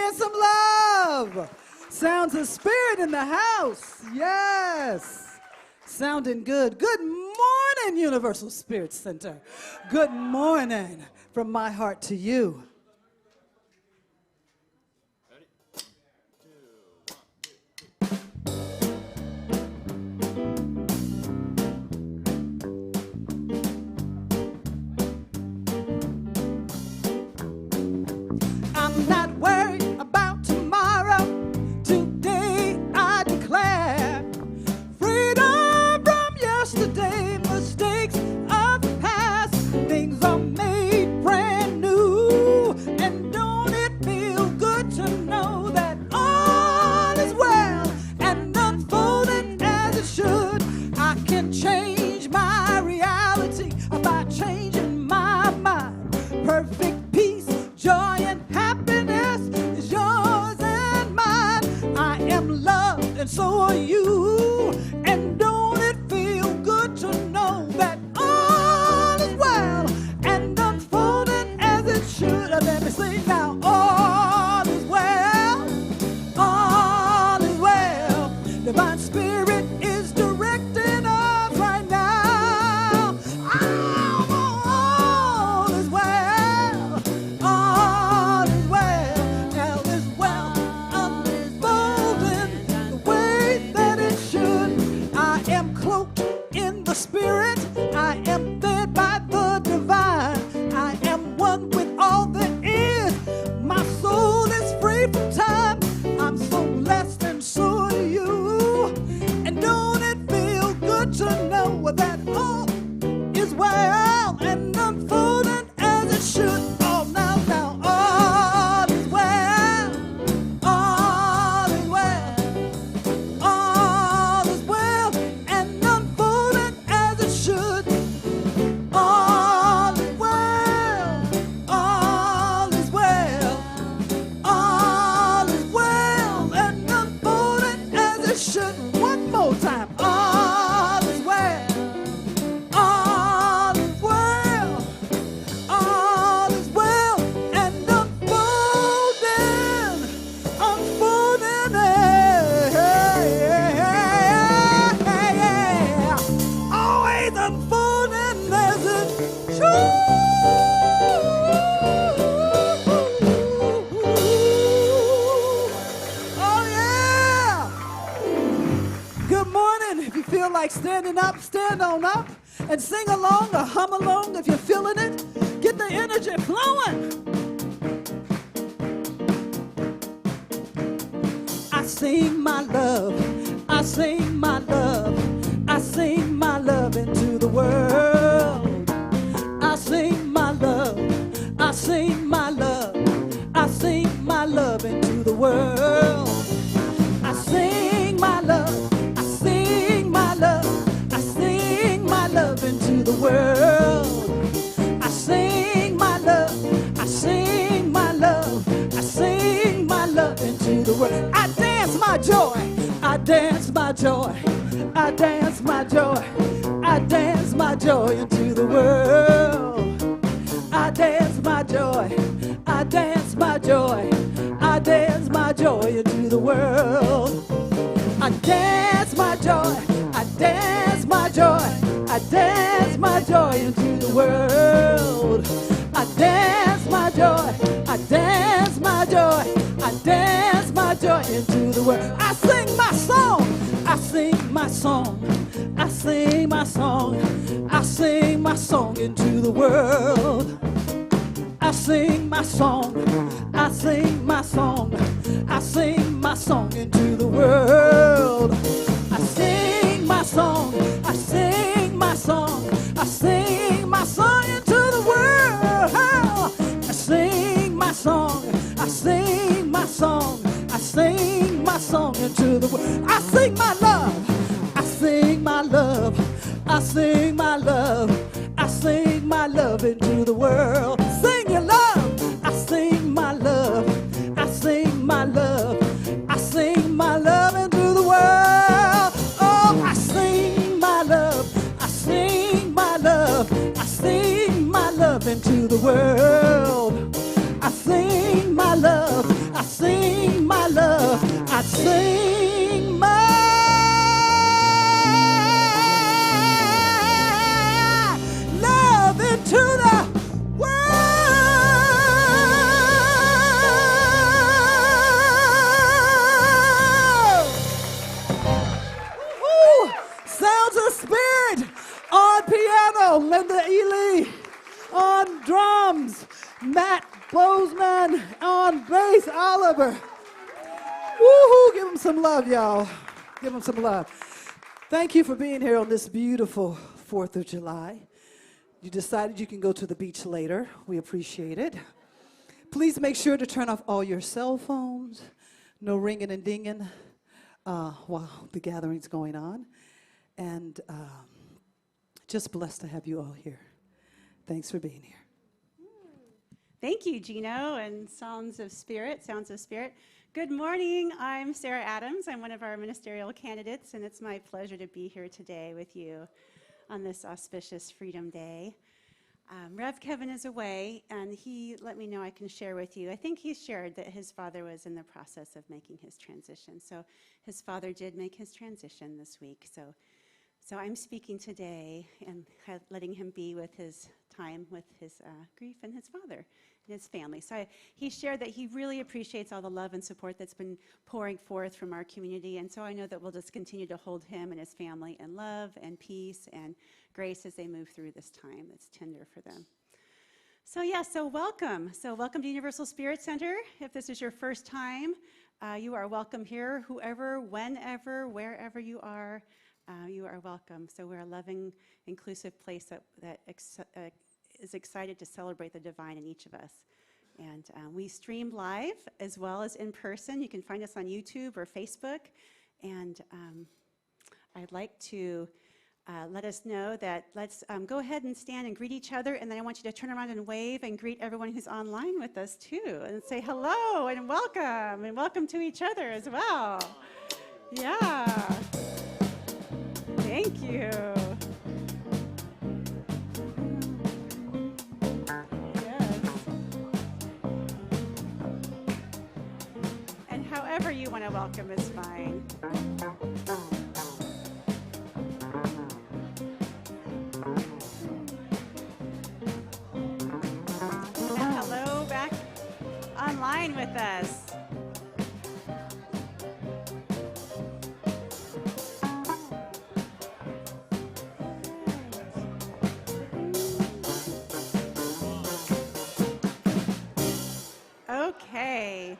in some love. Sounds of spirit in the house. Yes. Sounding good. Good morning, Universal Spirit Center. Good morning from my heart to you. I'm not worried about tomorrow. Today I declare freedom from yesterday, mistakes of the past. Things are made brand new. And don't it feel good to know that all is well and unfolding as it should? I can change my reality by changing my mind. Perfect peace, joy, and happiness is yours and mine. I am loved and so are you. And don't it feel good to know that all is well and unfolding as it should? Let me sing now. All is well, all is well. Divine Spirit is directing us right now. All is well, all is well. All is well, unfolding the way that it should. I am cloaked in the Spirit. I am fed by the divine. I am one with all that is. My soul is free from time. I'm so blessed and so are you. And don't it feel good to know that all is well and unfolding as it should? Oh, now, all is well, all is well, all is well and unfolding as it should. All is well, all is well, all is well and unfolding as it should. One more time. All is well, all is well, all is well and unfolding, unfolding, always unfolding as it should. Oh yeah. Good morning. If you feel like standing up, stand on up and sing along or hum along if you're feeling it. Get the energy flowing. I sing my love, I sing my love, I sing my love into the world. I sing my love, I sing my love, I sing my love into the world. I sing my love, I sing my love, I sing my love into the world. I sing my love, I sing my love, I sing my love into the world. I dance my joy, I dance my joy, I dance my joy, I dance my joy into the world. I dance my joy, I dance my joy, I dance my joy into the world. I dance my joy, I dance my joy, I dance my joy into the world. I dance my joy, I dance my joy, I dance my joy into the world. I sing my song, I sing my song, I sing my song, I sing my song into the world. I sing my song, I sing my song, I sing my song into the world. I sing my song, I sing my song, I sing my song into the world. I sing my song, I sing my song, I sing my song into the world. I sing my love, I sing my love, I sing my love, I sing my love into the world. Sing your love, I sing my love, I sing my love, I sing my love into the world. Oh, I sing my love, I sing my love, I sing my love into the world. I sing my love, I sing Brenda Ely on drums, Matt Bozeman on bass, Oliver. Woohoo! Give them some love, y'all. Give them some love. Thank you for being here on this beautiful 4th of July. You decided you can go to the beach later. We appreciate it. Please make sure to turn off all your cell phones. No ringing and dinging while the gathering's going on. And just blessed to have you all here. Thanks for being here. Thank you, Gino, and Sounds of Spirit. Good morning. I'm Sarah Adams. I'm one of our ministerial candidates, and it's my pleasure to be here today with you on this auspicious Freedom Day. Rev Kevin is away, and he let me know I can share with you. I think he shared that his father was in the process of making his transition. So his father did make his transition this week. So I'm speaking today and letting him be with his time with his grief and his father and his family. So he shared that he really appreciates all the love and support that's been pouring forth from our community. And so I know that we'll just continue to hold him and his family in love and peace and grace as they move through this time that's tender for them. So welcome. So welcome to Universal Spirit Center. If this is your first time, you are welcome here. Whoever, whenever, wherever you are welcome. So we're a loving, inclusive place that is excited to celebrate the divine in each of us. And we stream live as well as in person. You can find us on YouTube or Facebook. And I'd like to let us know that let's go ahead and stand and greet each other. And then I want you to turn around and wave and greet everyone who's online with us too. And say hello and welcome to each other as well. Yeah. Thank you. Yes. And however you want to welcome is fine. And hello back online with us. Okay.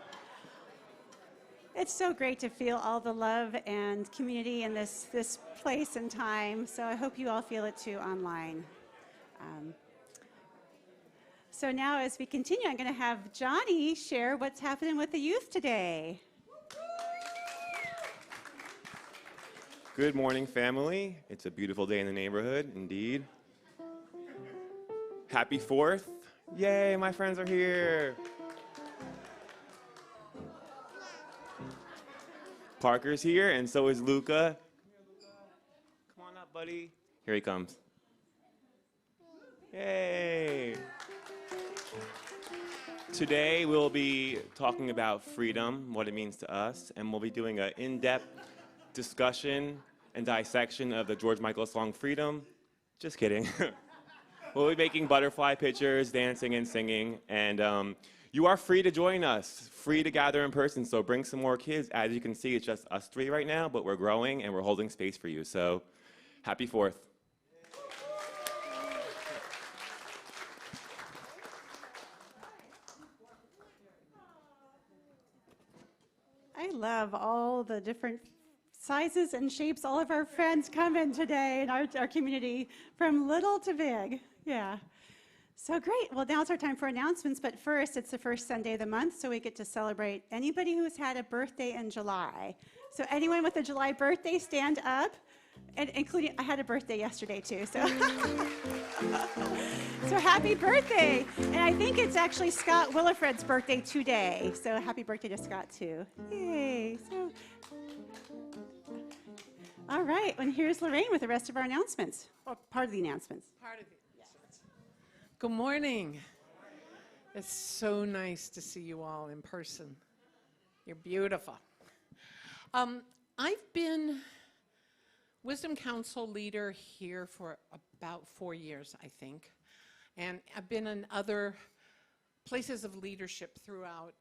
It's so great to feel all the love and community in this place and time. So I hope you all feel it too online. So now as we continue, I'm going to have Johnny share what's happening with the youth today. Good morning, family. It's a beautiful day in the neighborhood, indeed. Happy 4th. Yay, my friends are here. Parker's here, and so is Luca. Come on up, buddy. Here he comes. Yay. Today, we'll be talking about freedom, what it means to us, and we'll be doing an in-depth discussion and dissection of the George Michael song, Freedom. Just kidding. We'll be making butterfly pictures, dancing and singing, and you are free to join us, free to gather in person, so bring some more kids. As you can see, it's just us 3 right now, but we're growing and we're holding space for you, so happy 4th. I love all the different sizes and shapes all of our friends come in today in our community, from little to big. Yeah. So great. Well, now it's our time for announcements, but first, it's the first Sunday of the month, so we get to celebrate anybody who's had a birthday in July. So anyone with a July birthday, stand up, and including, I had a birthday yesterday too, so. So happy birthday. And I think it's actually Scott Willifred's birthday today, so happy birthday to Scott too. Yay. So, all right, and here's Lorraine with the rest of our announcements, or part of the announcements. Good morning. It's so nice to see you all in person. You're beautiful. I've been Wisdom Council leader here for about 4 years, I think. And I've been in other places of leadership throughout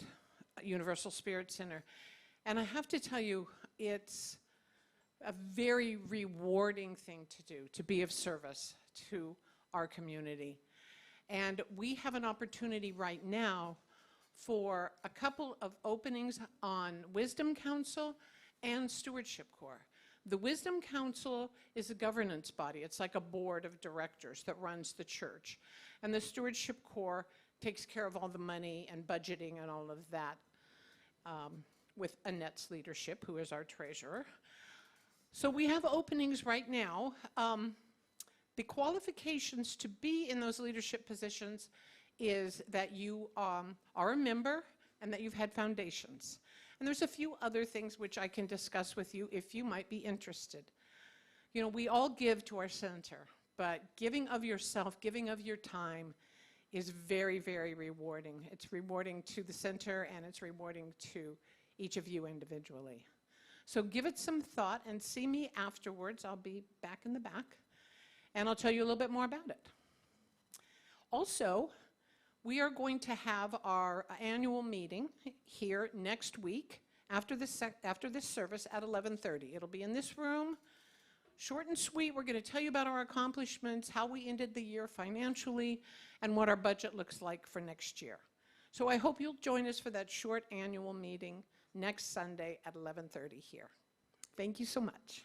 Universal Spirit Center. And I have to tell you, it's a very rewarding thing to do, to be of service to our community. And we have an opportunity right now for a couple of openings on Wisdom Council and Stewardship Corps. The Wisdom Council is a governance body. It's like a board of directors that runs the church. And the Stewardship Corps takes care of all the money and budgeting and all of that with Annette's leadership, who is our treasurer. So we have openings right now. The qualifications to be in those leadership positions is that you are a member and that you've had foundations. And there's a few other things which I can discuss with you if you might be interested. You know, we all give to our center, but giving of yourself, giving of your time is very, very rewarding. It's rewarding to the center and it's rewarding to each of you individually. So give it some thought and see me afterwards. I'll be back in the back and I'll tell you a little bit more about it. Also, we are going to have our annual meeting here next week after this service at 11:30. It'll be in this room, short and sweet. We're going to tell you about our accomplishments, how we ended the year financially, and what our budget looks like for next year. So I hope you'll join us for that short annual meeting next Sunday at 11:30 here. Thank you so much.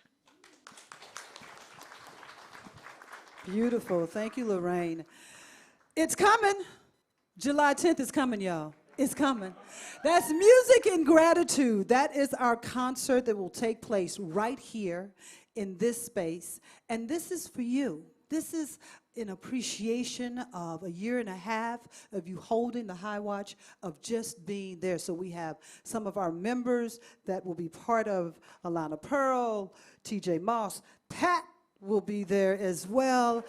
Beautiful. Thank you, Lorraine. It's coming. July 10th is coming, y'all. It's coming. That's Music and Gratitude. That is our concert that will take place right here in this space. And this is for you. This is in appreciation of a year and a half of you holding the high watch, of just being there. So we have some of our members that will be part of Alana Pearl, TJ Moss, Pat will be there as well.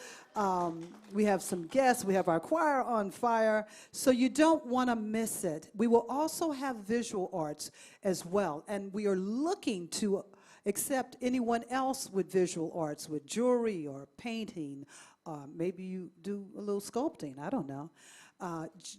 We have some guests. We have our choir on fire. So you don't want to miss it. We will also have visual arts as well. And we are looking to accept anyone else with visual arts, with jewelry or painting. Maybe you do a little sculpting. I don't know.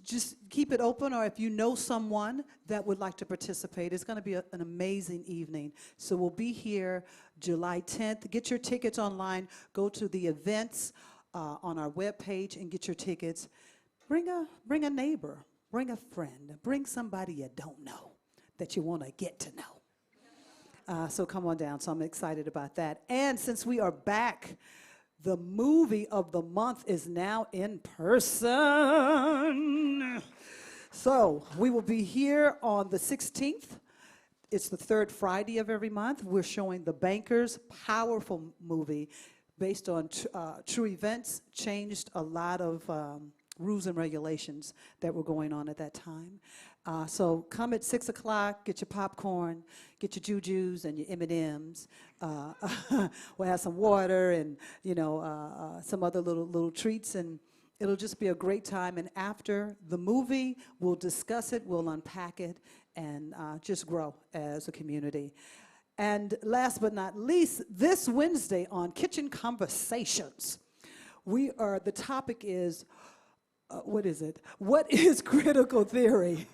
Just keep it open, or if you know someone that would like to participate, it's going to be an amazing evening. So we'll be here July 10th. Get your tickets online. Go to the events on our webpage and get your tickets. Bring a neighbor, bring a friend, bring somebody you don't know that you want to get to know. So come on down. So I'm excited about that. And since we are back, the movie of the month is now in person. So we will be here on the 16th. It's the third Friday of every month. We're showing The Bankers, powerful movie based on true events, changed a lot of rules and regulations that were going on at that time. So come at 6 o'clock, get your popcorn, get your jujus and your M&Ms. We'll have some water and, some other little treats, and it'll just be a great time. And after the movie, we'll discuss it, we'll unpack it, and just grow as a community. And last but not least, this Wednesday on Kitchen Conversations, the topic is, what is it? What is critical theory?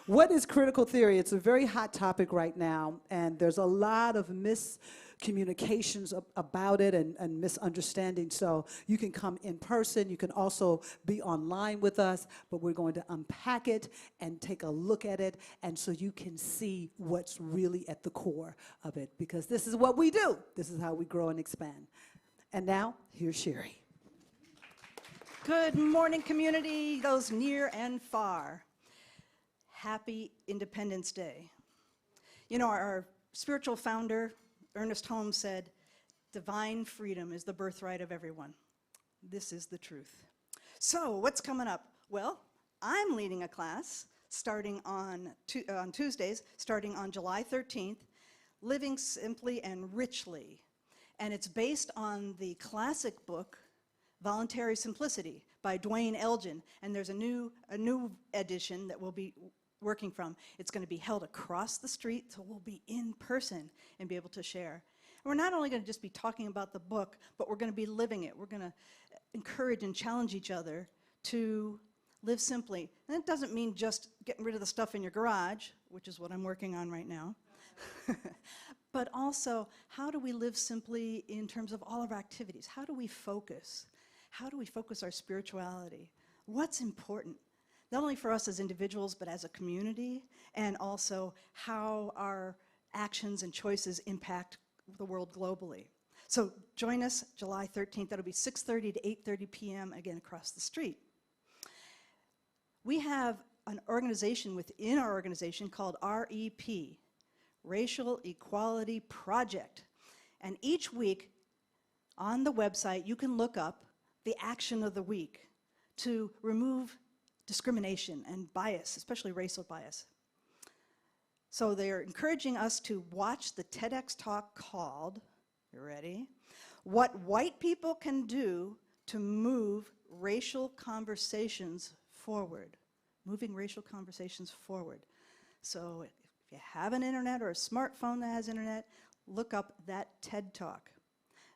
What is critical theory? It's a very hot topic right now, and there's a lot of miscommunications about it and misunderstanding. So you can come in person. You can also be online with us, but we're going to unpack it and take a look at it, and so you can see what's really at the core of it, because this is what we do. This is how we grow and expand. And now, here's Sherry. Good morning, community, those near and far. Happy Independence Day. You know, our spiritual founder, Ernest Holmes, said, "Divine freedom is the birthright of everyone." This is the truth. So, what's coming up? Well, I'm leading a class starting on Tuesdays, starting on July 13th, Living Simply and Richly. And it's based on the classic book, Voluntary Simplicity by Dwayne Elgin, and there's a new edition that we'll be working from. It's going to be held across the street, so we'll be in person and be able to share. And we're not only going to just be talking about the book, but we're going to be living it. We're going to encourage and challenge each other to live simply. And it doesn't mean just getting rid of the stuff in your garage, which is what I'm working on right now. But also, how do we live simply in terms of all of our activities? How do we focus? How do we focus our spirituality? What's important? Not only for us as individuals, but as a community, and also how our actions and choices impact the world globally. So join us July 13th. That'll be 6:30 to 8:30 p.m., again, across the street. We have an organization within our organization called REP, Racial Equality Project. And each week on the website, you can look up the action of the week to remove discrimination and bias, especially racial bias. So they're encouraging us to watch the TEDx talk called, you ready? What White People Can Do to Move Racial Conversations Forward. Moving racial conversations forward. So if you have an internet or a smartphone that has internet, look up that TED Talk.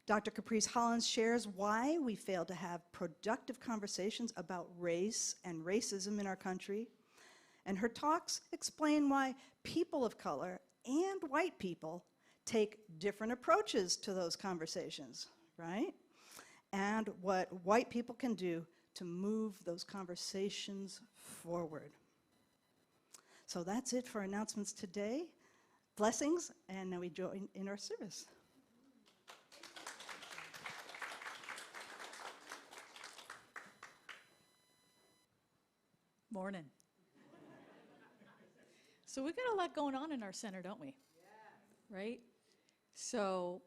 Dr. Caprice Hollins shares why we fail to have productive conversations about race and racism in our country. And her talks explain why people of color and white people take different approaches to those conversations, right? And what white people can do to move those conversations forward. So that's it for announcements today. Blessings, and now we join in our service. Morning. So we've got a lot going on in our center, don't we? Yeah. Right? So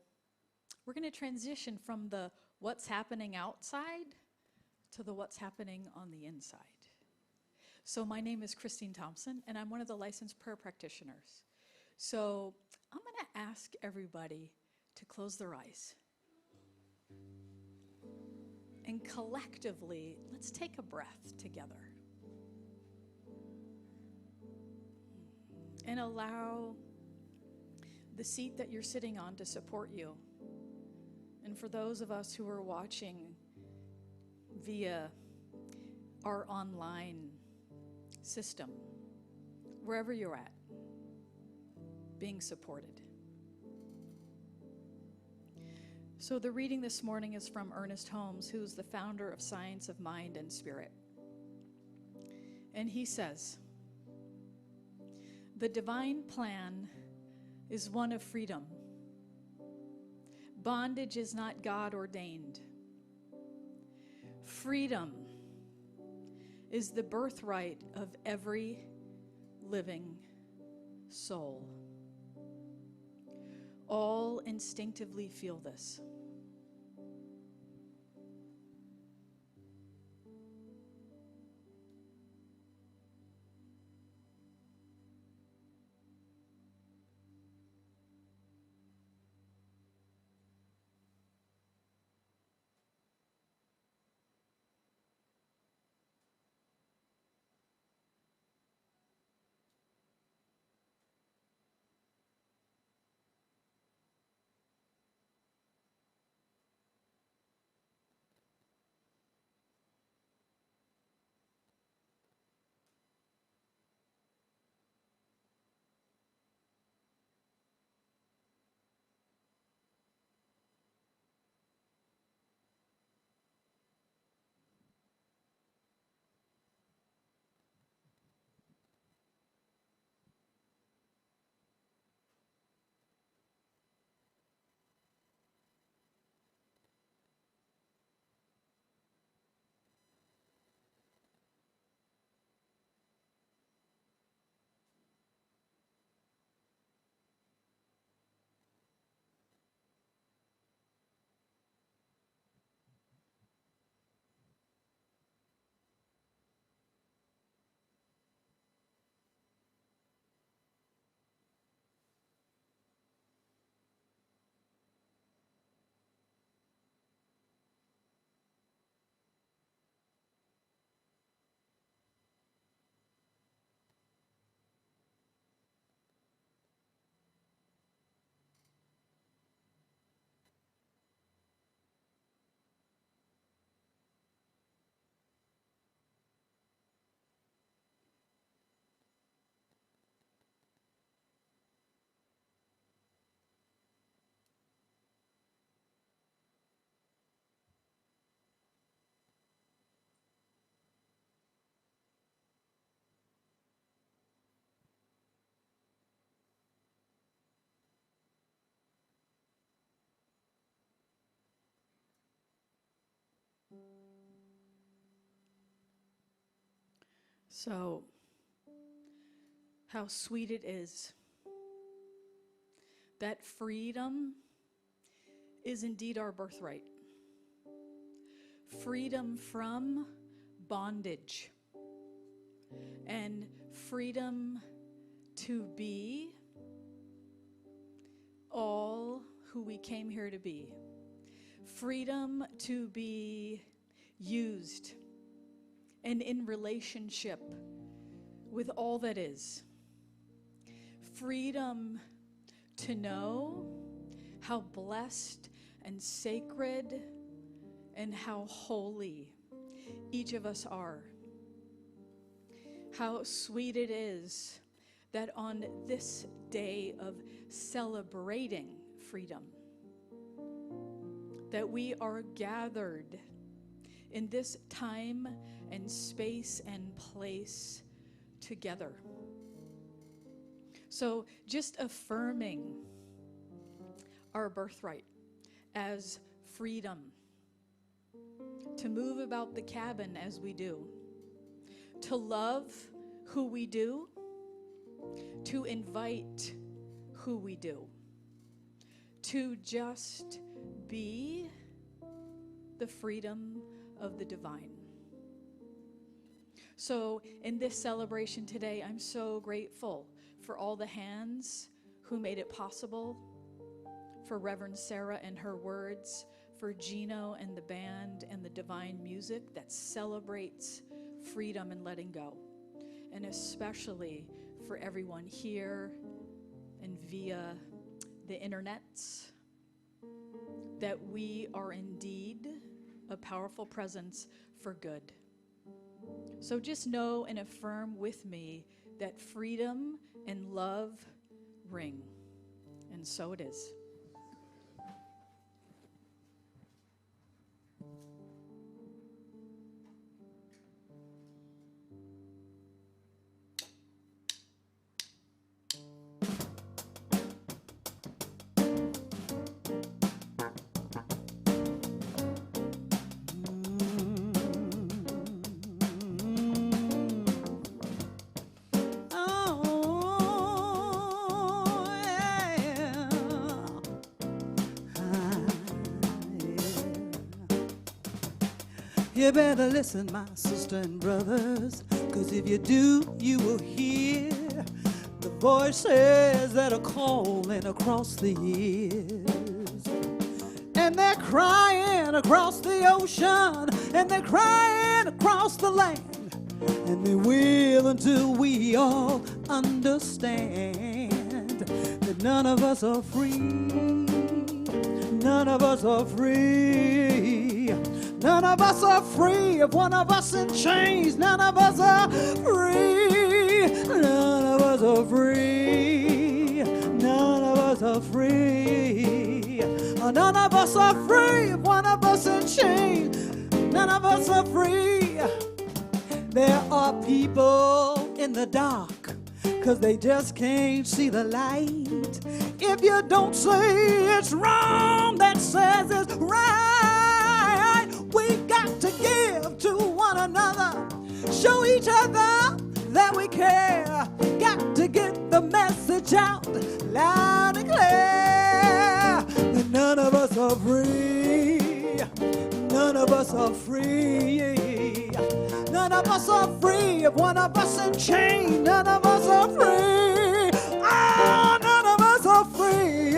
we're going to transition from the what's happening outside to the what's happening on the inside. So my name is Christine Thompson, and I'm one of the licensed prayer practitioners. So I'm going to ask everybody to close their eyes. And collectively, let's take a breath together. And allow the seat that you're sitting on to support you. And for those of us who are watching via our online system, wherever you're at, being supported. So the reading this morning is from Ernest Holmes, who's the founder of Science of Mind and Spirit. And he says, "The divine plan is one of freedom. Bondage is not God ordained. Freedom is the birthright of every living soul." All instinctively feel this. So, how sweet it is that freedom is indeed our birthright. Freedom from bondage and freedom to be all who we came here to be. Freedom to be used and in relationship with all that is. Freedom to know how blessed and sacred and how holy each of us are. How sweet it is that on this day of celebrating freedom, that we are gathered in this time and space and place together. So just affirming our birthright as freedom to move about the cabin as we do, to love who we do, to invite who we do, to just be the freedom of the divine. So in this celebration today, I'm so grateful for all the hands who made it possible, for Reverend Sarah and her words, for Gino and the band and the divine music that celebrates freedom and letting go, and especially for everyone here and via the internets, that we are indeed a powerful presence for good. So just know and affirm with me that freedom and love ring, and so it is. You better listen, my sister and brothers, 'cause if you do, you will hear the voices that are calling across the years. And they're crying across the ocean, and they're crying across the land, and they will until we all understand that none of us are free. None of us are free. None of us are free. If one of us in chains, none of us are free. None of us are free. None of us are free. None of us are free. If one of us in chains, none of us are free. There are people in the dark, 'cause they just can't see the light. If you don't say it's wrong, that says it's right. We got to give to one another, show each other that we care. Got to get the message out loud and clear. That none of us are free. None of us are free. None of us are free. If one of us in chains, none of us are free. Oh, none of us are free.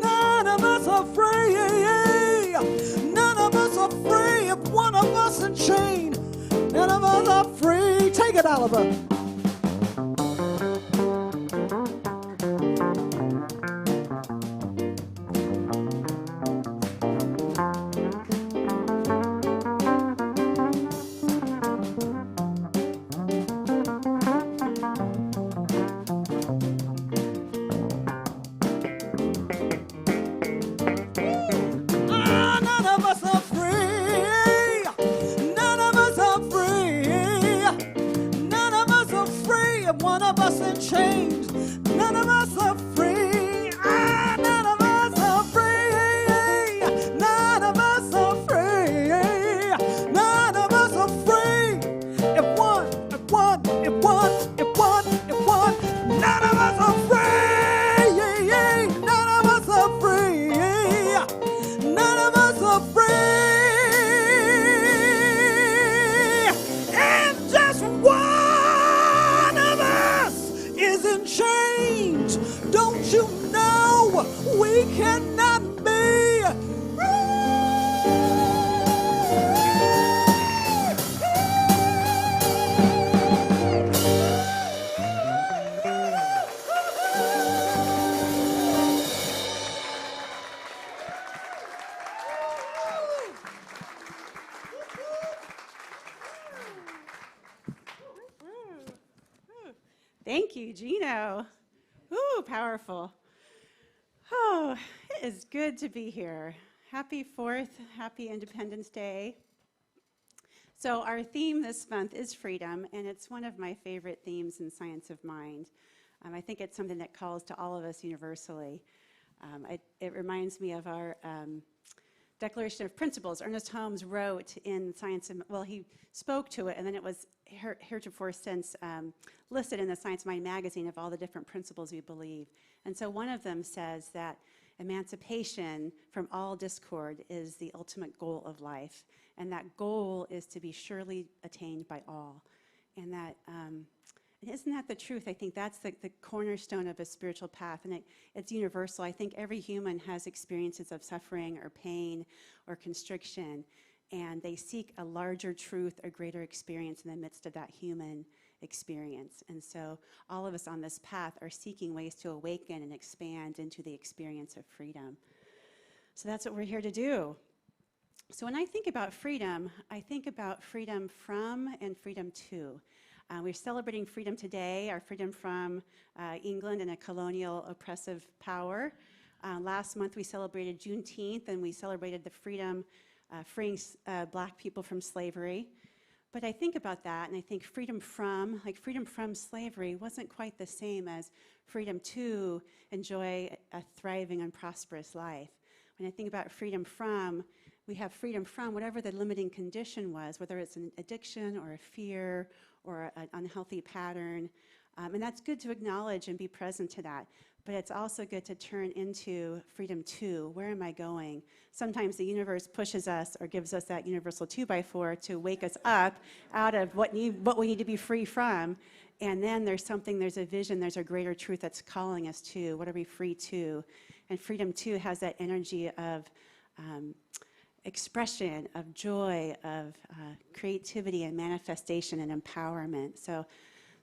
None of us are free. None of us are free. If one of us in chains, none of us are free. Take it, Oliver. None of us church. Don't you know we cannot be Thank you, Gino. Ooh, powerful. Oh, it is good to be here. Happy 4th, happy Independence Day. So our theme this month is freedom, and it's one of my favorite themes in Science of Mind. I think it's something that calls to all of us universally. It reminds me of our Declaration of Principles. Ernest Holmes wrote in Science of, well, he spoke to it, and then it was heretofore since listed in the Science of Mind magazine of all the different principles we believe. And so one of them says that emancipation from all discord is the ultimate goal of life, and that goal is to be surely attained by all. And that, isn't that the truth? I think that's the cornerstone of a spiritual path, and it's universal. I think every human has experiences of suffering or pain or constriction, and they seek a larger truth, a greater experience in the midst of that human experience. And so all of us on this path are seeking ways to awaken and expand into the experience of freedom. So that's what we're here to do. So when I think about freedom, I think about freedom from and freedom to. We're celebrating freedom today, our freedom from England and a colonial oppressive power. Last month we celebrated Juneteenth, and we celebrated the freedom, freeing black people from slavery. But I think about that, and I think freedom from slavery wasn't quite the same as freedom to enjoy a thriving and prosperous life. When I think about freedom from, we have freedom from whatever the limiting condition was, whether it's an addiction or a fear or an unhealthy pattern. And that's good to acknowledge and be present to that. But it's also good to turn into freedom to, where am I going? Sometimes the universe pushes us or gives us that universal 2x4 to wake us up out of what we need to be free from. And then there's a vision, there's a greater truth that's calling us to, what are we free to? And freedom to has that energy of expression, of joy, of creativity and manifestation and empowerment. So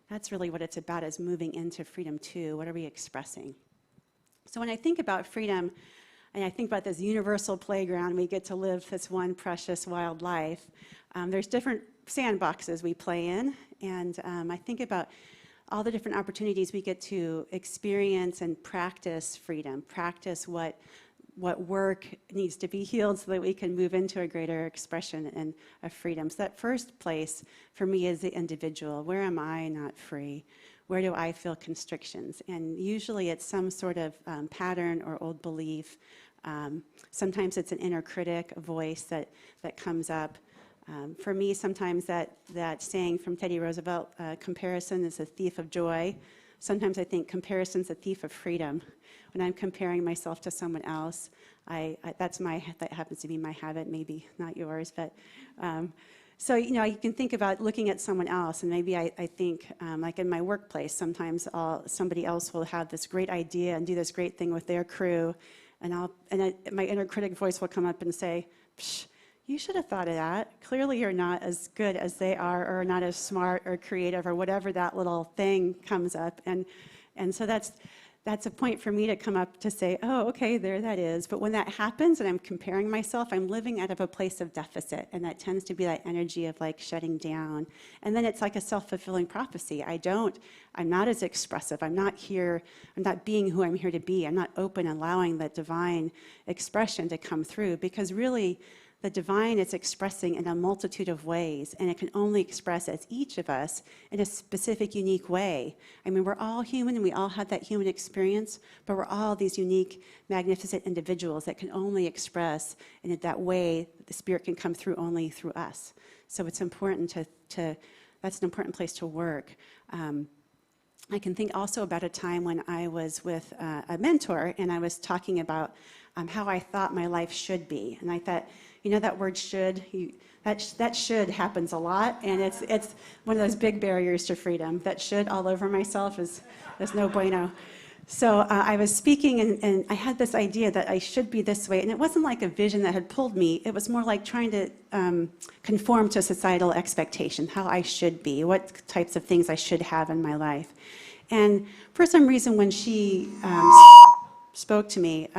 that's really what it's about, is moving into freedom too. What are we expressing? So when I think about freedom, and I think about this universal playground, we get to live this one precious wild life. There's different sandboxes we play in, and I think about all the different opportunities we get to experience and practice freedom, practice what work needs to be healed so that we can move into a greater expression and of freedom. So that first place for me is the individual. Where am I not free? Where do I feel constrictions? And usually it's some sort of pattern or old belief. Sometimes it's an inner critic, a voice that comes up. For me, sometimes that saying from Teddy Roosevelt, comparison is a thief of joy. Sometimes I think comparison's a thief of freedom. When I'm comparing myself to someone else, that happens to be my habit, maybe not yours, but so you can think about looking at someone else, and maybe I think like in my workplace, sometimes somebody else will have this great idea and do this great thing with their crew, and my inner critic voice will come up and say, psh, you should have thought of that. Clearly you're not as good as they are, or not as smart or creative, or whatever that little thing comes up. And so that's a point for me to come up to say, oh, okay, there that is. But when that happens and I'm comparing myself, I'm living out of a place of deficit, and that tends to be that energy of like shutting down. And then it's like a self-fulfilling prophecy. I'm not as expressive. I'm not being who I'm here to be. I'm not open, allowing that divine expression to come through, because really, the divine is expressing in a multitude of ways, and it can only express as each of us in a specific, unique way. I mean, we're all human, and we all have that human experience, but we're all these unique, magnificent individuals that can only express in that way. The Spirit can come through only through us. So it's important that's an important place to work. I can think also about a time when I was with a mentor, and I was talking about how I thought my life should be. And I thought, that word should, that should happens a lot, and it's one of those big barriers to freedom. That should all over myself is no bueno. So I was speaking, and I had this idea that I should be this way, and it wasn't like a vision that had pulled me. It was more like trying to conform to societal expectation, how I should be, what types of things I should have in my life. And for some reason, when she spoke to me,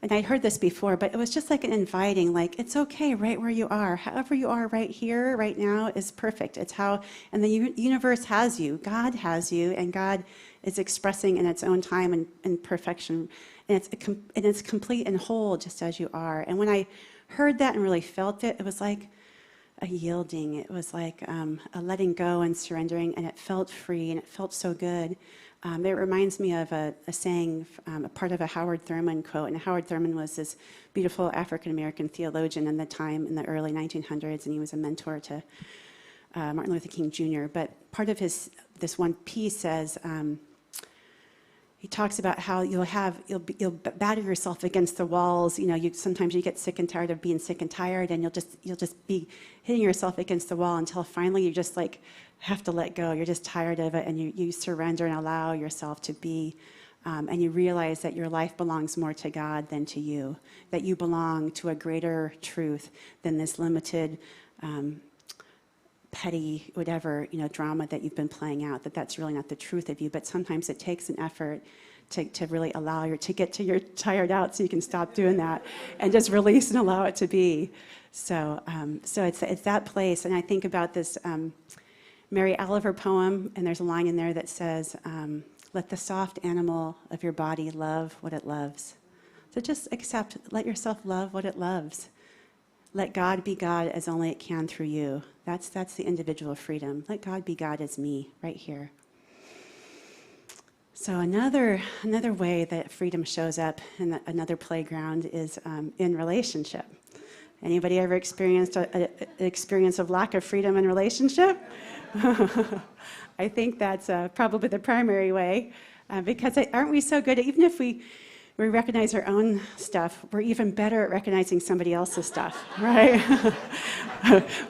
and I'd heard this before, but it was just like an inviting, like, it's okay right where you are. However you are right here, right now, is perfect. It's how, and the universe has you. God has you, and God is expressing in its own time and perfection. And it's complete and whole just as you are. And when I heard that and really felt it, it was like a yielding. It was like a letting go and surrendering, and it felt free, and it felt so good. It reminds me of a saying, a part of a Howard Thurman quote. And Howard Thurman was this beautiful African-American theologian in the time, in the early 1900s, and he was a mentor to Martin Luther King Jr. But part of this one piece says, he talks about how you'll batter yourself against the walls. You know, sometimes you get sick and tired of being sick and tired, and you'll just be hitting yourself against the wall until finally you just like have to let go. You're just tired of it, and you surrender and allow yourself to be, and you realize that your life belongs more to God than to you, that you belong to a greater truth than this limited, petty, whatever, drama that you've been playing out, that's really not the truth of you. But sometimes it takes an effort to really allow to get to your tired out so you can stop doing that and just release and allow it to be. So it's that place. And I think about this Mary Oliver poem, and there's a line in there that says, let the soft animal of your body love what it loves. So just let yourself love what it loves. Let God be God as only it can through you. That's the individual freedom. Let God be God as me, right here. So another way that freedom shows up in another playground is in relationship. Anybody ever experienced an experience of lack of freedom in relationship? I think that's probably the primary way, because aren't we so good at, even if we recognize our own stuff, we're even better at recognizing somebody else's stuff, right?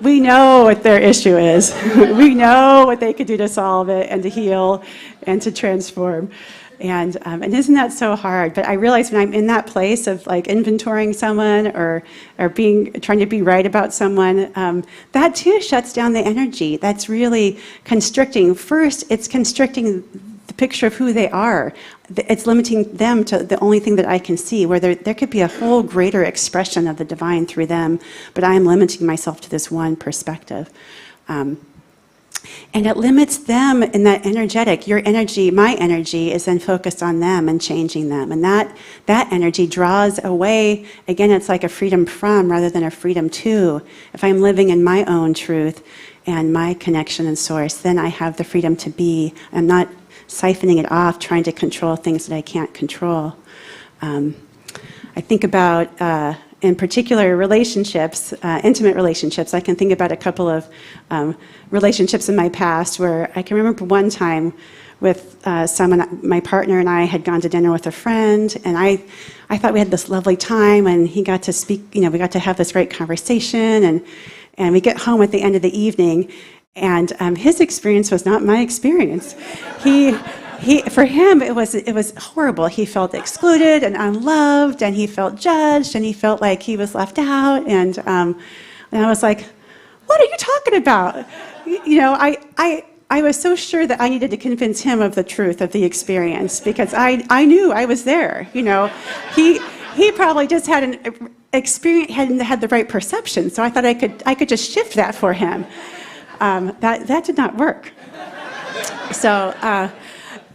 We know what their issue is. We know what they could do to solve it and to heal and to transform. And isn't that so hard? But I realize when I'm in that place of like inventorying someone or trying to be right about someone, that too shuts down the energy. That's really constricting. First, it's constricting the picture of who they are. It's limiting them to the only thing that I can see, where there could be a whole greater expression of the divine through them, but I'm limiting myself to this one perspective. And it limits them in that energetic. Your energy, my energy, is then focused on them and changing them. And that energy draws away. Again, it's like a freedom from rather than a freedom to. If I'm living in my own truth and my connection and source, then I have the freedom to be. I'm not siphoning it off, trying to control things that I can't control. I think about, in particular, relationships, intimate relationships. I can think about a couple of relationships in my past where I can remember one time with someone, my partner and I had gone to dinner with a friend, and I thought we had this lovely time, and he got to speak, we got to have this great conversation, and we get home at the end of the evening, and his experience was not my experience. For him, it was horrible. He felt excluded and unloved, and he felt judged, and he felt like he was left out. And I was like, "What are you talking about?" I was so sure that I needed to convince him of the truth of the experience because I knew I was there. He probably just had an experience, hadn't had the right perception. So I thought I could just shift that for him. That did not work. So.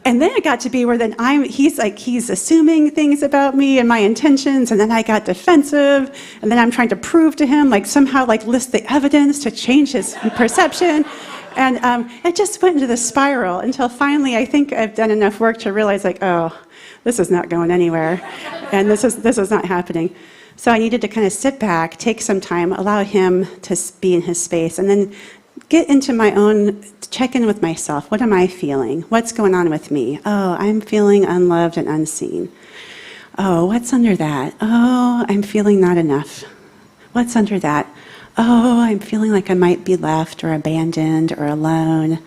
And then it got to be where then he's assuming things about me and my intentions, and then I got defensive, and then I'm trying to prove to him, somehow list the evidence to change his perception. And it just went into the spiral until finally I think I've done enough work to realize oh, this is not going anywhere, and this is not happening. So I needed to kind of sit back, take some time, allow him to be in his space, and then get into my own, check in with myself. What am I feeling? What's going on with me? Oh, I'm feeling unloved and unseen. Oh, what's under that? Oh, I'm feeling not enough. What's under that? Oh, I'm feeling like I might be left or abandoned or alone.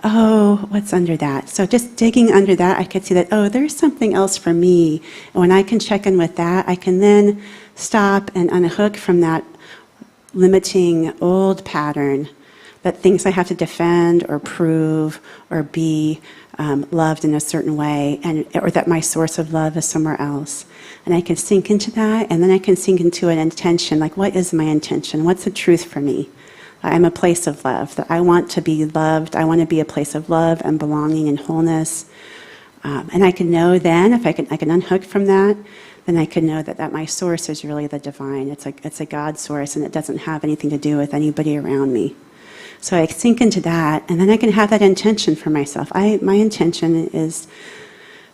oh, what's under that? So just digging under that, I could see that, oh, there's something else for me. And when I can check in with that, I can then stop and unhook from that limiting old pattern that thinks I have to defend or prove or be loved in a certain way, or that my source of love is somewhere else. And I can sink into that, and then I can sink into an intention, like, what is my intention? What's the truth for me? I'm a place of love, that I want to be loved. I want to be a place of love and belonging and wholeness. And I can know then, if I can unhook from that, then I can know that my source is really the divine. It's a God source, and it doesn't have anything to do with anybody around me. So I sink into that, and then I can have that intention for myself. My intention is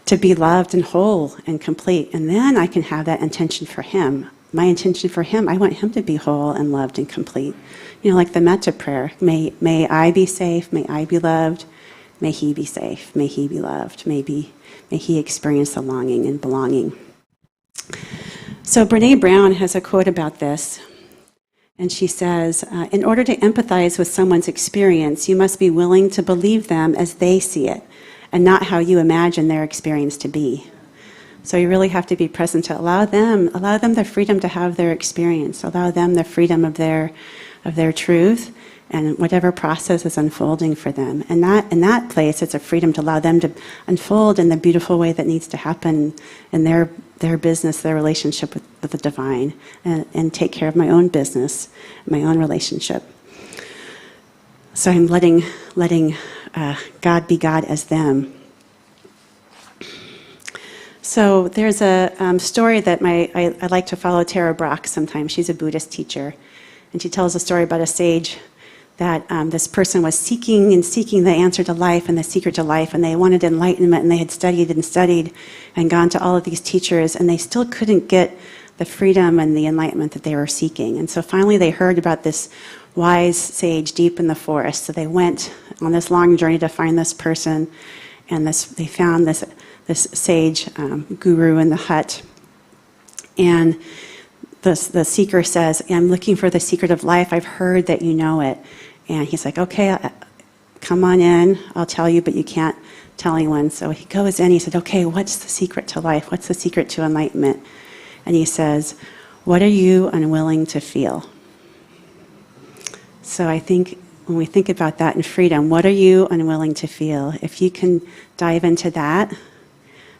to be loved and whole and complete, and then I can have that intention for him. My intention for him, I want him to be whole and loved and complete. You know, like the metta prayer, may I be safe, may I be loved, may he be safe, may he be loved, may he experience the longing and belonging. So Brene Brown has a quote about this. And she says, in order to empathize with someone's experience, you must be willing to believe them as they see it, and not how you imagine their experience to be. So you really have to be present to allow them the freedom to have their experience, allow them the freedom of their truth, and whatever process is unfolding for them. And in that place, it's a freedom to allow them to unfold in the beautiful way that needs to happen in their business, their relationship with the divine, and take care of my own business, my own relationship. So I'm letting God be God as them. So there's a story that I like to follow Tara Brach sometimes. She's a Buddhist teacher, and she tells a story about a sage that this person was seeking the answer to life and the secret to life, and they wanted enlightenment, and they had studied and gone to all of these teachers, and they still couldn't get the freedom and the enlightenment that they were seeking. And so finally they heard about this wise sage deep in the forest. So they went on this long journey to find this person, and they found this sage guru in the hut. And the seeker says, I'm looking for the secret of life. I've heard that you know it. And he's like, okay, come on in. I'll tell you, but you can't tell anyone. So he goes in. He said, okay, what's the secret to life? What's the secret to enlightenment? And he says, what are you unwilling to feel? So I think when we think about that in freedom, what are you unwilling to feel? If you can dive into that,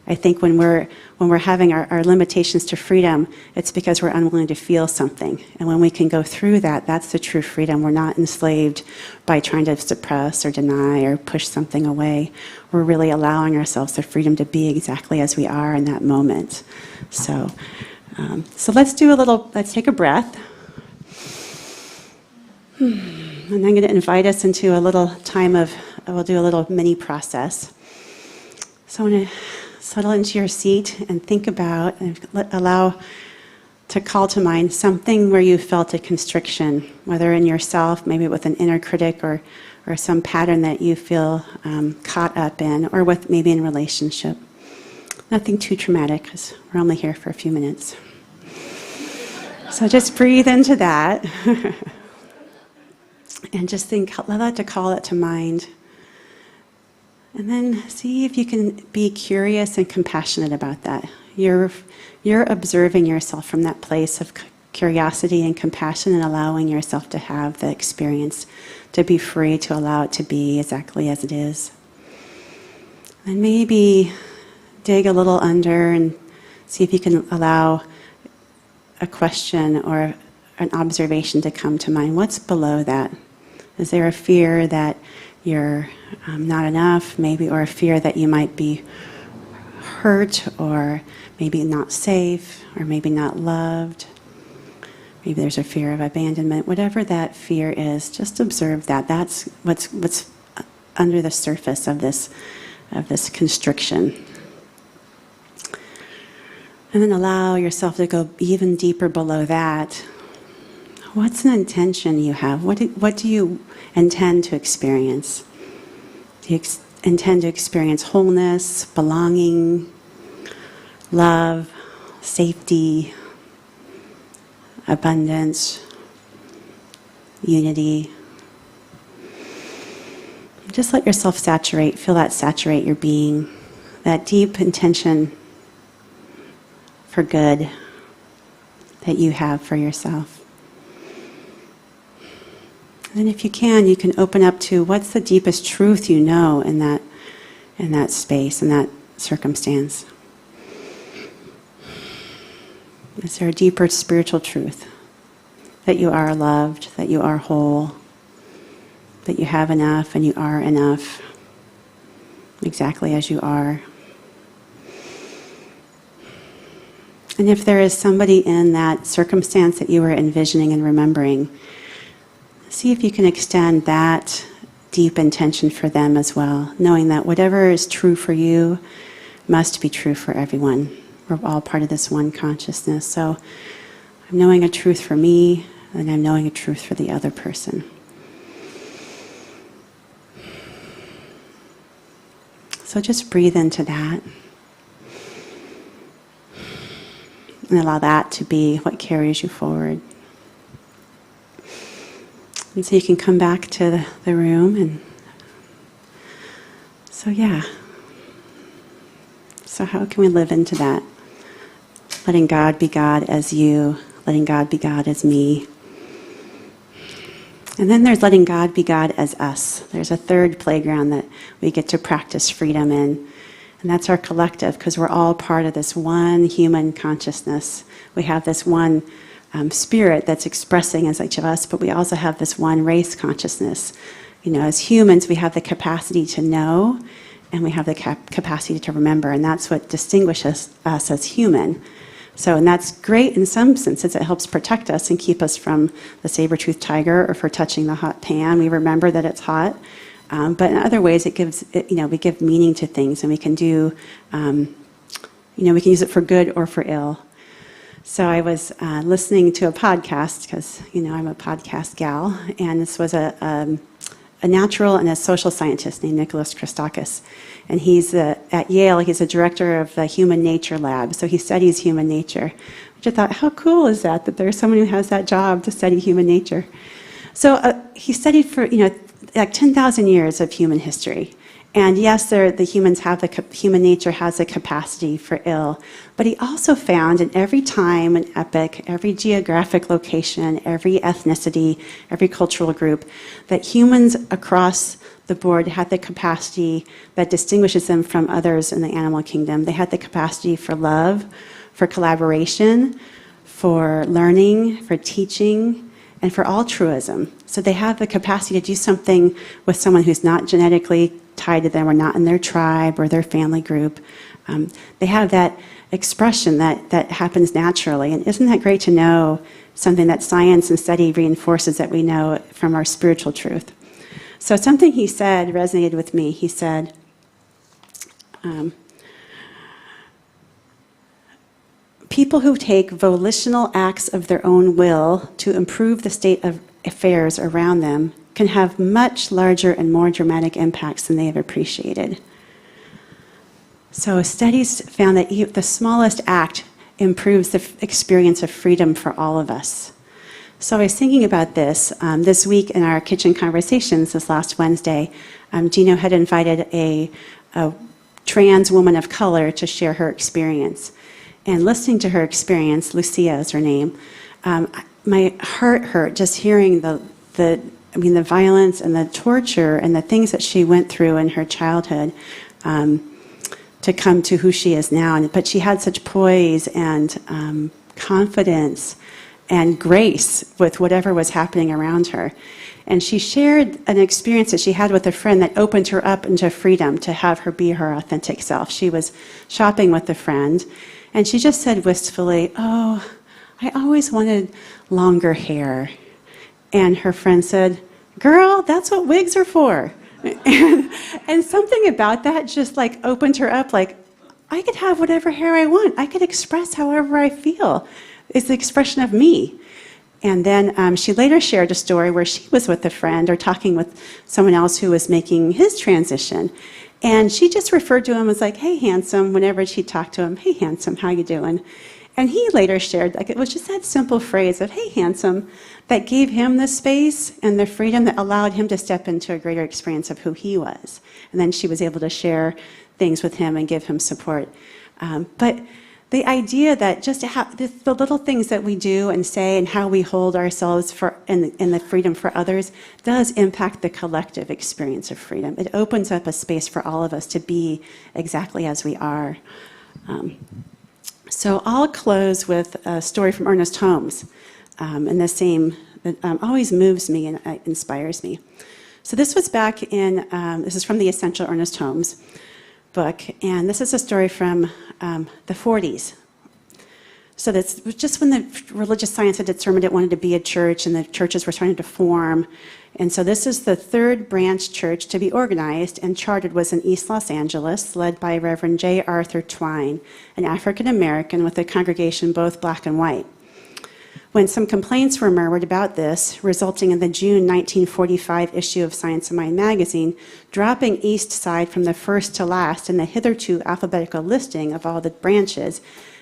I think when we're having our limitations to freedom, it's because we're unwilling to feel something. And when we can go through that, that's the true freedom. We're not enslaved by trying to suppress or deny or push something away. We're really allowing ourselves the freedom to be exactly as we are in that moment. So let's take a breath. And I'm going to invite us into a little time we'll do a little mini process. So I want to settle into your seat and think about and allow to call to mind something where you felt a constriction, whether in yourself, maybe with an inner critic, or some pattern that you feel caught up in, or with maybe in relationship. Nothing too traumatic, because we're only here for a few minutes. So just breathe into that. And just allow that to call it to mind. And then see if you can be curious and compassionate about that. You're observing yourself from that place of curiosity and compassion, and allowing yourself to have the experience, to be free, to allow it to be exactly as it is. And maybe dig a little under and see if you can allow a question or an observation to come to mind. What's below that? Is there a fear that you're not enough, maybe, or a fear that you might be hurt, or maybe not safe, or maybe not loved? Maybe there's a fear of abandonment. Whatever that fear is, just observe that. That's what's under the surface of this constriction. And then allow yourself to go even deeper below that. What's an intention you have? What do you intend to experience? Do you intend to experience wholeness, belonging, love, safety, abundance, unity? Just let yourself saturate, feel that saturate your being, that deep intention for good that you have for yourself. And then if you can open up to what's the deepest truth you know in that space, in that circumstance. Is there a deeper spiritual truth? That you are loved, that you are whole, that you have enough and you are enough, exactly as you are. And if there is somebody in that circumstance that you are envisioning and remembering, see if you can extend that deep intention for them as well, knowing that whatever is true for you must be true for everyone. We're all part of this one consciousness. So I'm knowing a truth for me, and I'm knowing a truth for the other person. So just breathe into that. And allow that to be what carries you forward. And so you can come back to the room and so So how can we live into that? Letting God be God as you, letting God be God as me. And then there's letting God be God as us. There's a third playground that we get to practice freedom in. And that's our collective, because we're all part of this one human consciousness. We have this one spirit that's expressing as each of us, but we also have this one race consciousness. As humans, we have the capacity to know, and we have the capacity to remember, and that's what distinguishes us as human. So, and that's great in some senses. It helps protect us and keep us from the saber-toothed tiger or for touching the hot pan. We remember that it's hot. But in other ways, we give meaning to things, and we can do, we can use it for good or for ill. So I was listening to a podcast, because, I'm a podcast gal, and this was a natural and a social scientist named Nicholas Christakis. And he's at Yale, he's a director of the Human Nature Lab, so he studies human nature. Which I thought, how cool is that there's someone who has that job to study human nature. So he studied for, like 10,000 years of human history. And yes, human nature has a capacity for ill, but he also found in every time and epoch, every geographic location, every ethnicity, every cultural group, that humans across the board had the capacity that distinguishes them from others in the animal kingdom. They had the capacity for love, for collaboration, for learning, for teaching, and for altruism. So they have the capacity to do something with someone who's not genetically tied to them or not in their tribe or their family group. They have that expression that happens naturally. And isn't that great to know something that science and study reinforces that we know from our spiritual truth? So something he said resonated with me. He said, people who take volitional acts of their own will to improve the state of affairs around them can have much larger and more dramatic impacts than they have appreciated. So studies found that the smallest act improves the experience of freedom for all of us. So I was thinking about this week in our kitchen conversations this last Wednesday. Gino had invited a trans woman of color to share her experience. And listening to her experience, Lucia is her name, my heart hurt just hearing the violence and the torture and the things that she went through in her childhood to come to who she is now. But she had such poise and confidence and grace with whatever was happening around her. And she shared an experience that she had with a friend that opened her up into freedom to have her be her authentic self. She was shopping with a friend, and she just said wistfully, "Oh, I always wanted longer hair." And her friend said, "Girl, that's what wigs are for." And something about that just opened her up, I could have whatever hair I want. I could express however I feel. It's the expression of me. And then she later shared a story where she was with a friend or talking with someone else who was making his transition. And she just referred to him as like, hey, handsome, whenever she talked to him, hey, handsome, how you doing? And he later shared, like, it was just that simple phrase of, hey, handsome, that gave him the space and the freedom that allowed him to step into a greater experience of who he was. And then she was able to share things with him and give him support. But the idea that just to have the little things that we do and say and how we hold ourselves for and the freedom for others does impact the collective experience of freedom. It opens up a space for all of us to be exactly as we are. So I'll close with a story from Ernest Holmes, and the same that always moves me and inspires me. So this was back in, this is from the Essential Ernest Holmes book, and this is a story from the 40s. So that's just when the religious science had determined it wanted to be a church and the churches were starting to form. And so this is the third branch church to be organized and chartered was in East Los Angeles, led by Reverend J. Arthur Twine, an African American with a congregation both black and white. When some complaints were murmured about this, resulting in the June 1945 issue of Science of Mind magazine, dropping East Side from the first to last in the hitherto alphabetical listing of all the branches,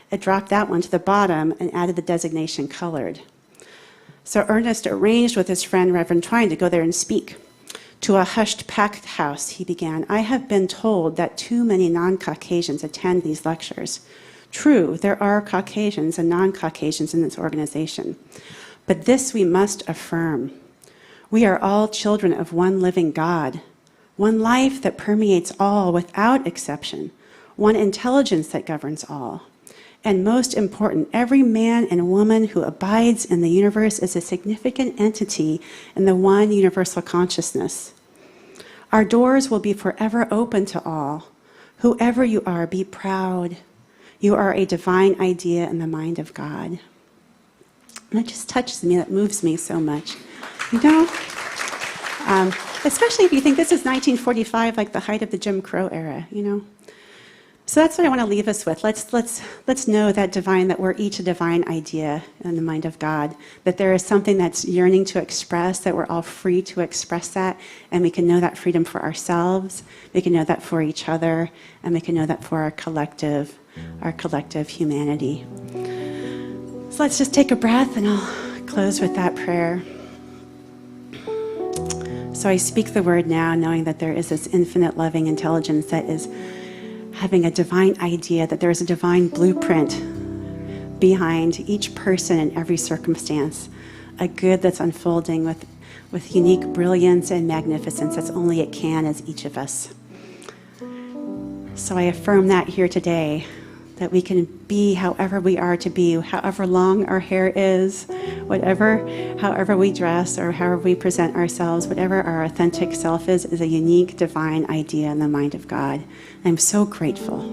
it dropped that one to the bottom and added the designation colored. So Ernest arranged with his friend Reverend Twine to go there and speak. To a hushed, packed house, he began, I have been told that too many non-Caucasians attend these lectures. True, there are Caucasians and non-Caucasians in this organization. But this we must affirm. We are all children of one living God, one life that permeates all without exception, one intelligence that governs all. And most important, every man and woman who abides in the universe is a significant entity in the one universal consciousness. Our doors will be forever open to all. Whoever you are, be proud. You are a divine idea in the mind of God. And that just touches me, that moves me so much. You know? Especially if you think this is 1945, like the height of the Jim Crow era, you know? So that's what I want to leave us with. Let's know that divine, that we're each a divine idea in the mind of God, that there is something that's yearning to express, that we're all free to express that, and we can know that freedom for ourselves, we can know that for each other, and we can know that for our collective humanity. So let's just take a breath, and I'll close with that prayer. So I speak the word now, knowing that there is this infinite loving intelligence that is having a divine idea, that there is a divine blueprint behind each person in every circumstance, a good that's unfolding with unique brilliance and magnificence as only it can as each of us. So I affirm that here today, that we can be however we are to be, however long our hair is, however we dress or however we present ourselves, whatever our authentic self is a unique divine idea in the mind of God. I'm so grateful.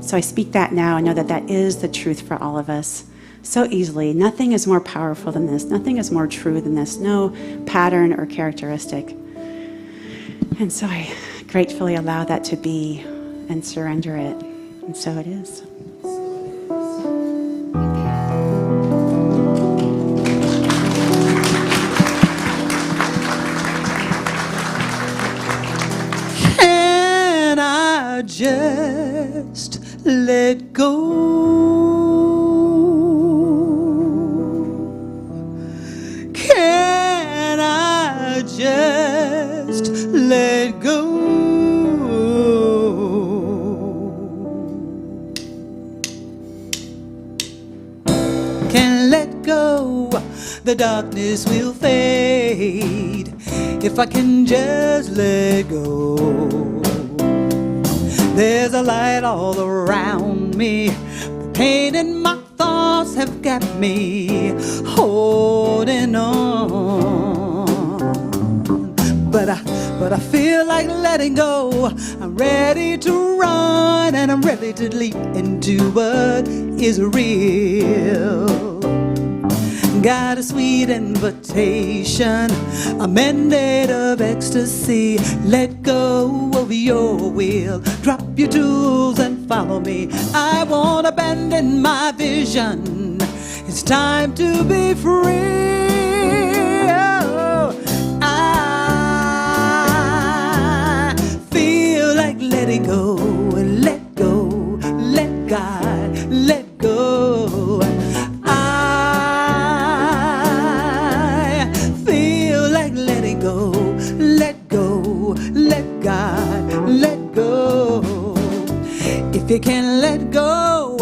So I speak that now and know that that is the truth for all of us. So easily. Nothing is more powerful than this. Nothing is more true than this. No pattern or characteristic. And so I gratefully allow that to be and surrender it. And so it is. Can I just let go? Can I just let go? Can let go, the darkness will fade if I can just let go. There's a light all around me. The pain in my thoughts have got me holding on. But I feel like letting go. I'm ready to run and I'm ready to leap into what is real. Got a sweet invitation, a mandate of ecstasy. Let go of your will, drop your tools and follow me. I won't abandon my vision. It's time to be free. Oh, I feel like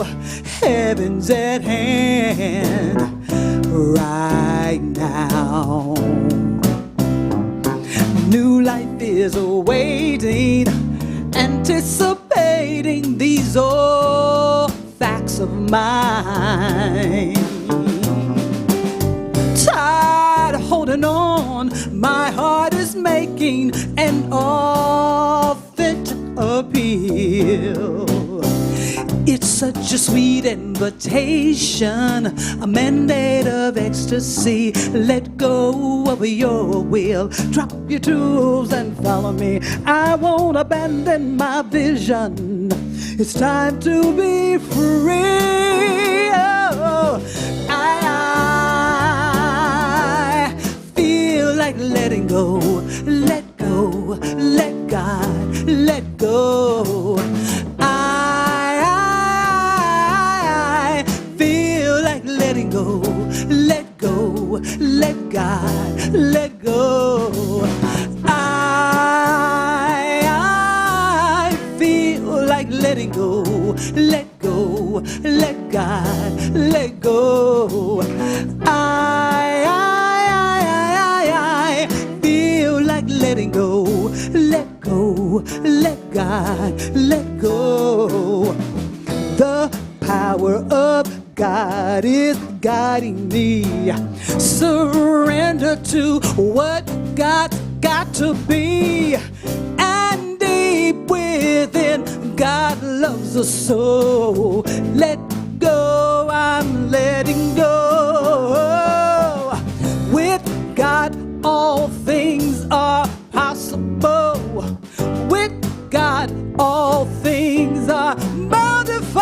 heaven's at hand right now. New life is awaiting, anticipating these old facts of mine. Tired of holding on, my heart is making an authentic appeal. It's such a sweet invitation, a mandate of ecstasy. Let go of your will, drop your tools and follow me. I won't abandon my vision. It's time to be free. Oh, I feel like letting go, let go, let God, let go. I feel like letting go, let go, let God, let go. I feel like letting go, let go, let God, let go. I feel like letting go, let go, let God, let go. The power of God is guiding me. Surrender to what God's got to be. And deep within, God loves us so. Let go, I'm letting go. With God, all things are possible. With God, all things are bountiful.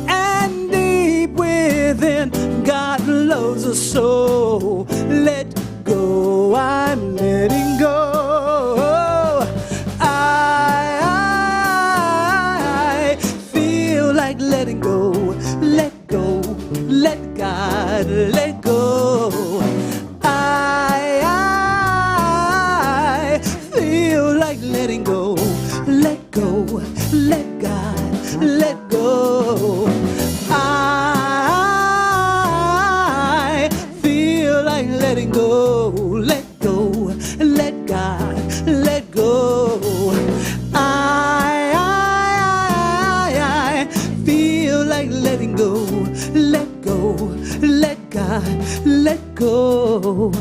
And deep within, God loves us so. Let go, I'm letting go. I feel like letting go, let go, let God, let go. I feel like letting go, let go, let God, let go. I feel like letting go, let go, let God, let go. I feel like letting go, let go, let God, let go.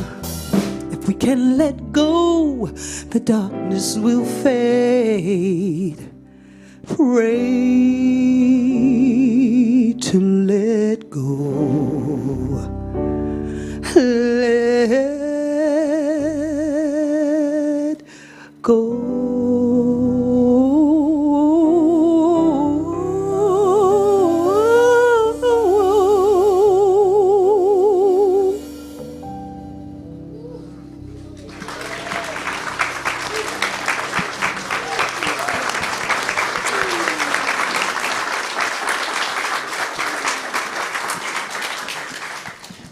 If we can let go, the darkness will fade. Pray to let go. Let go.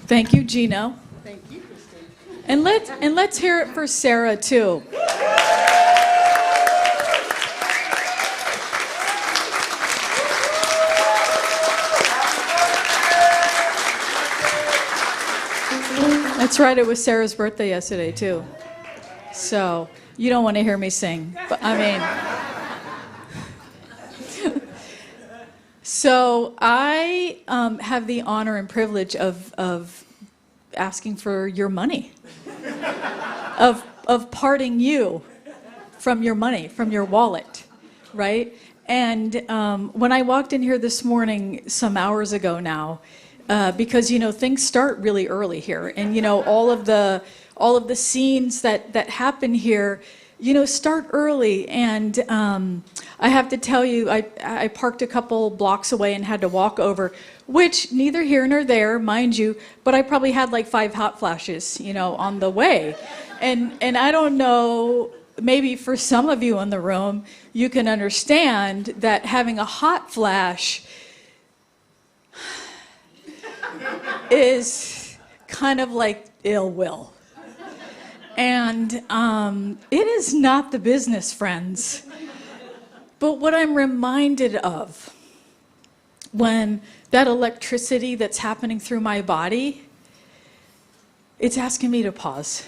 Thank you, Gino. Thank you, Christine. And let's hear it for Sarah too. That's right, it was Sarah's birthday yesterday too. So you don't want to hear me sing, but I mean. So I have the honor and privilege of asking for your money, of parting you from your money, from your wallet, right? And when I walked in here this morning, some hours ago now, because things start really early here, and all of the scenes that happen here, start early. And I have to tell you, I parked a couple blocks away and had to walk over, which neither here nor there, mind you, but I probably had like 5 hot flashes, on the way. And I don't know, maybe for some of you in the room, you can understand that having a hot flash is kind of like ill will. And it is not the business, friends. But what I'm reminded of when that electricity that's happening through my body, it's asking me to pause.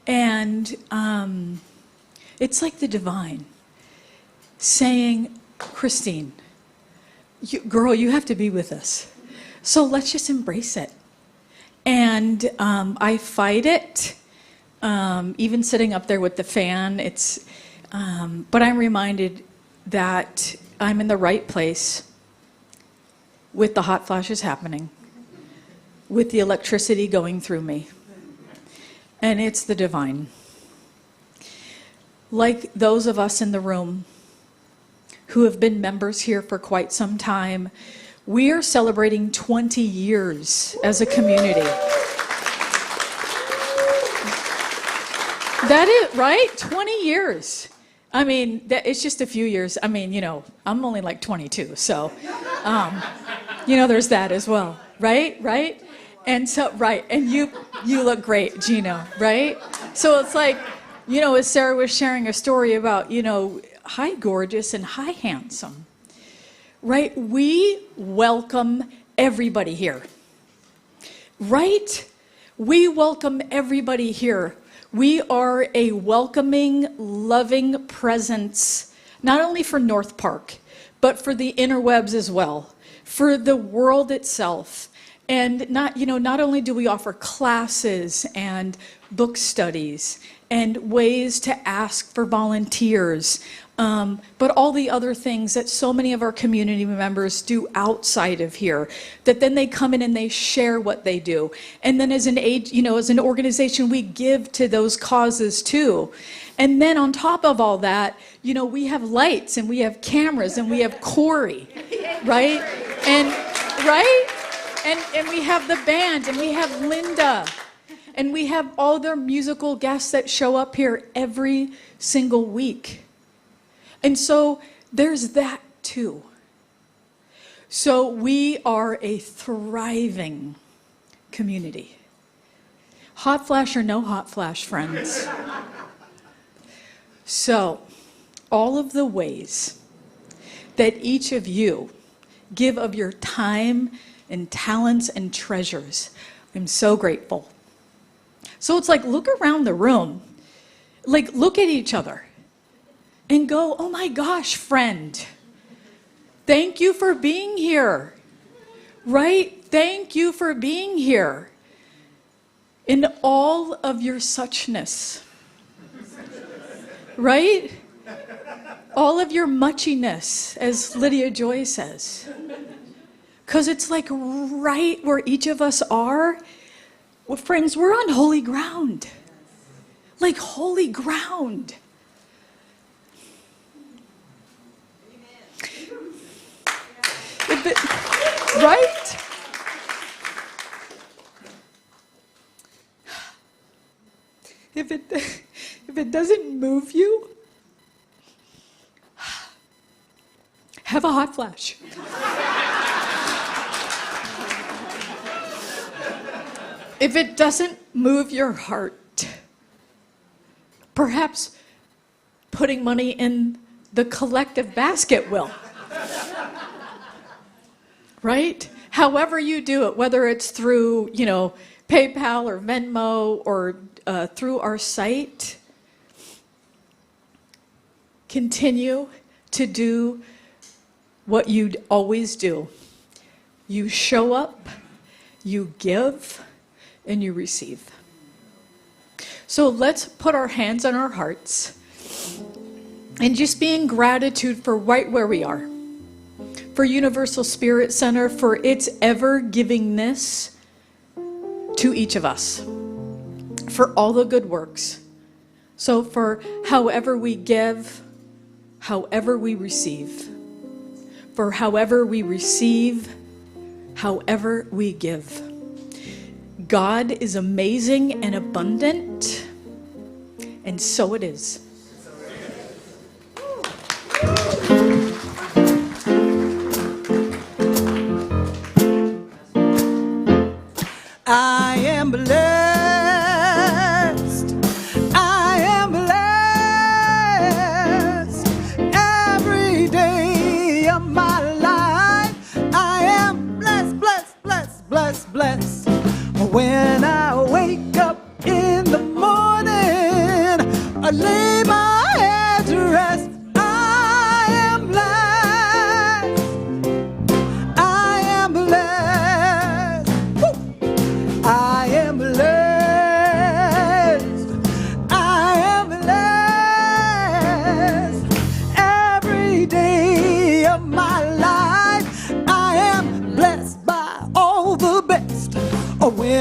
And it's like the divine saying, Christine, girl, you have to be with us. So let's just embrace it. And I fight it, even sitting up there with the fan. But I'm reminded that I'm in the right place with the hot flashes happening, with the electricity going through me. And it's the divine. Like those of us in the room who have been members here for quite some time, we are celebrating 20 years as a community. That is, right? 20 years. I mean, it's just a few years. I mean, I'm only like 22, so, there's that as well, right? Right? And so, right, and you look great, Gino, right? So it's like, as Sarah was sharing a story about, hi gorgeous and hi handsome, right? We welcome everybody here, right? We welcome everybody here. We are a welcoming, loving presence, not only for North Park, but for the interwebs as well, for the world itself. And not only do we offer classes and book studies and ways to ask for volunteers, but all the other things that so many of our community members do outside of here, that then they come in and they share what they do. And then as an organization, we give to those causes too. And then on top of all that, we have lights and we have cameras and we have Corey, right? And right? And we have the band, and we have Linda, and we have all their musical guests that show up here every single week. And so there's that too. So we are a thriving community. Hot flash or no hot flash, friends. So all of the ways that each of you give of your time and talents and treasures, I'm so grateful. So it's like, look around the room, like look at each other and go, oh my gosh, friend, thank you for being here, right? Thank you for being here in all of your suchness, right? All of your muchiness, as Lydia Joy says. Because it's like right where each of us are, well, friends, we're on holy ground. Like holy ground. Right? If it doesn't move you, have a hot flash. If it doesn't move your heart, perhaps putting money in the collective basket will. Right? However you do it, whether it's through, PayPal or Venmo or through our site, continue to do what you always do. You show up, you give, and you receive. So let's put our hands on our hearts and just be in gratitude for right where we are. For Universal Spirit Center, for its ever-givingness to each of us. For all the good works. So for however we give, however we receive. For however we receive, however we give. God is amazing and abundant, and so it is. I am blessed. I am blessed every day of my life.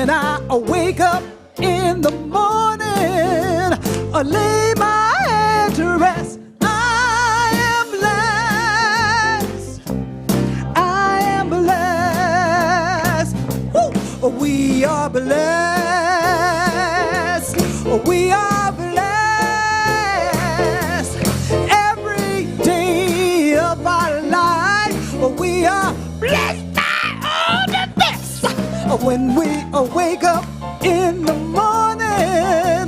when I wake up in the morning, I lay my head to rest. I am blessed. I am blessed. Woo! We are blessed. We are blessed. Every day of our life, we are blessed by all the best. When we wake up in the morning,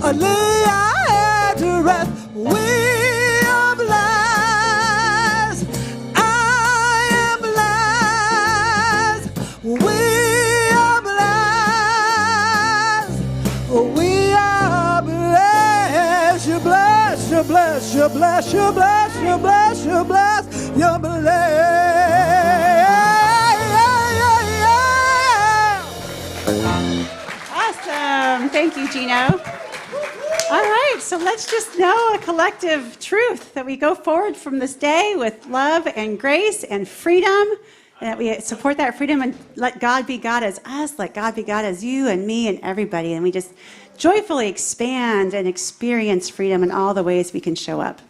lay our head to rest, we are blessed. I am blessed. We are blessed. We are blessed. You're blessed. You're blessed. You're blessed. You're blessed. You're blessed. You're blessed. You're blessed. Awesome. Thank you, Gino. All right, so let's just know a collective truth that we go forward from this day with love and grace and freedom, and that we support that freedom and let God be God as us, let God be God as you and me and everybody, and we just joyfully expand and experience freedom in all the ways we can show up.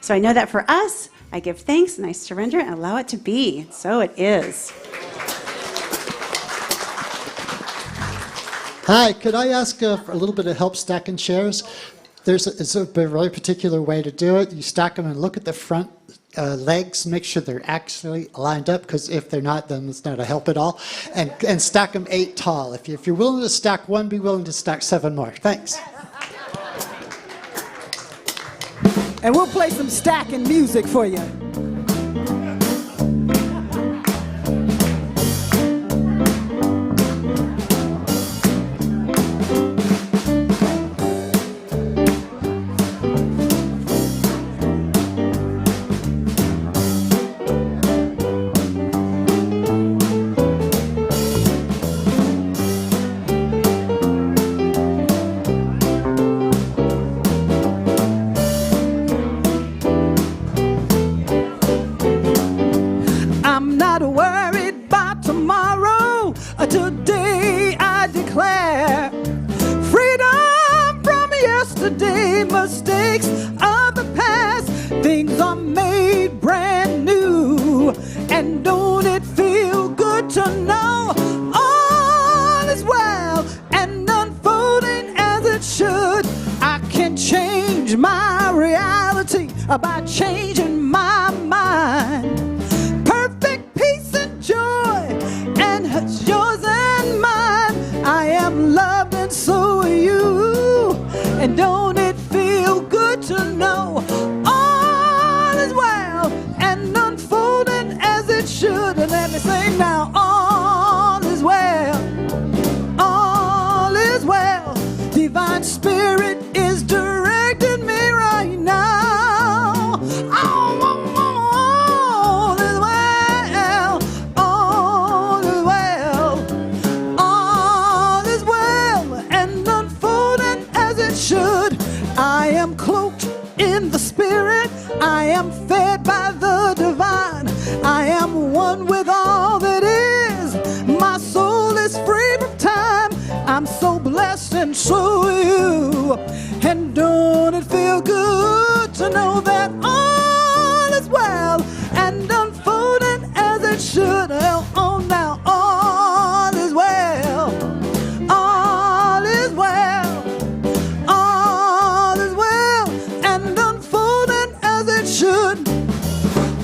So I know that for us, I give thanks and I surrender and allow it to be. So it is. Hi, could I ask for a little bit of help stacking chairs? It's a very particular way to do it. You stack them and look at the front legs, make sure they're actually lined up, because if they're not, then it's not a help at all. And stack them 8 tall. If you're willing to stack 1, be willing to stack 7 more. Thanks. And we'll play some stacking music for you. Today I declare freedom from yesterday, mistakes of the past. Things are made brand new, and don't it feel good to know all is well and unfolding as it should. I can change my reality by changing my mind. Perfect peace and joy, and it's yours and mine. I am loved and so are you. And don't it feel good to know all is well and unfolding as it should. And let me sing now, all is well, all is well. Divine Spirit is directing me right now. All is well, all is well, all is well and unfolding as it should. I am cloaked in the Spirit, I am fed by the divine, I am one with all that is. My soul is free from time, I'm so blessed and so are you. And don't it feel good to know that all is well and unfolding as it should. Oh, now all is well, all is well, all is well and unfolding as it should.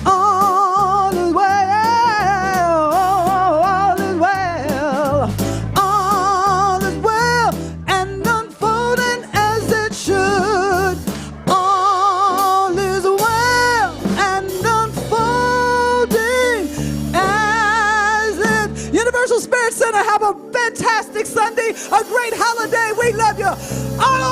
All is well, all is well, all is well and unfolding as it should. All is well and unfolding as it. Universal Spirit Center, have a fantastic Sunday, a great holiday. We love you all